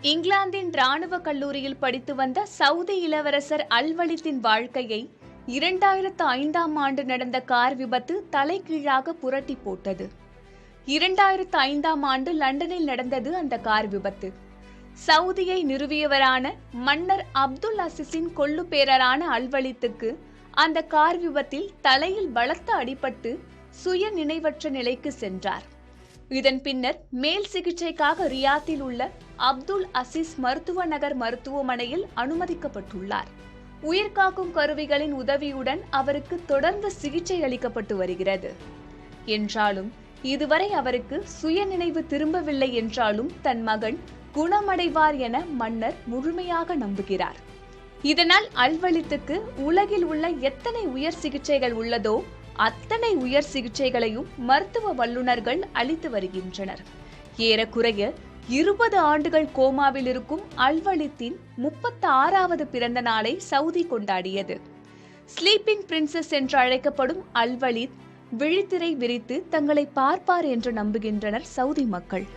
இங்கிலாந்தின் ராணுவ கல்லூரியில் படித்து வந்த சவுதி இளவரசர் அல்வலித்தின் வாழ்க்கையை 2005ஆம் ஆண்டு நடந்த கார் விபத்து தலைகீழாக புரட்டி போட்டது. 2005ஆம் ஆண்டு லண்டனில் நடந்தது அந்த கார் விபத்து. சவுதியை நிறுவியவரான மன்னர் அப்துல் அசிஸின் கொள்ளு பேரரான அல்வலித்துக்கு அந்த கார் விபத்தில் தலையில் பலத்த அடிபட்டு சுய நினைவற்ற நிலைக்கு சென்றார். இதன் பின்னர் மேல் சிகிச்சைக்காக ரியாத்தில் உள்ள அப்துல் அசீஸ் மருத்துவ நகர் மருத்துவமனையில் அனுமதிக்கப்பட்டுள்ளார். உயிர்காக்கும் கருவிகளின் உதவியுடன் அவருக்கு தொடர்ந்து சிகிச்சை அளிக்கப்பட்டு வருகிறது. என்றாலும் இதுவரை அவருக்கு சுயநினைவு திரும்பவில்லை என்றாலும் தன் மகன் குணமடைவார் என மன்னர் முழுமையாக நம்புகிறார். இதனால் அல்வலித்துக்கு உலகில் உள்ள எத்தனை உயர் சிகிச்சைகள் உள்ளதோ அத்தனை உயர் சிகிச்சைகளையும் மருத்துவ வல்லுநர்கள் அளித்து வருகின்றனர். ஏறக்குறைய 20 ஆண்டுகள் கோமாவில் இருக்கும் அல்வலித்தின் 36வது பிறந்த நாளை சவுதி கொண்டாடியது. ஸ்லீப்பிங் பிரின்சஸ் என்று அழைக்கப்படும் அல்வலித் விழித்திரை விரித்து தங்களை பார்ப்பார் என்று நம்புகின்றனர் சவுதி மக்கள்.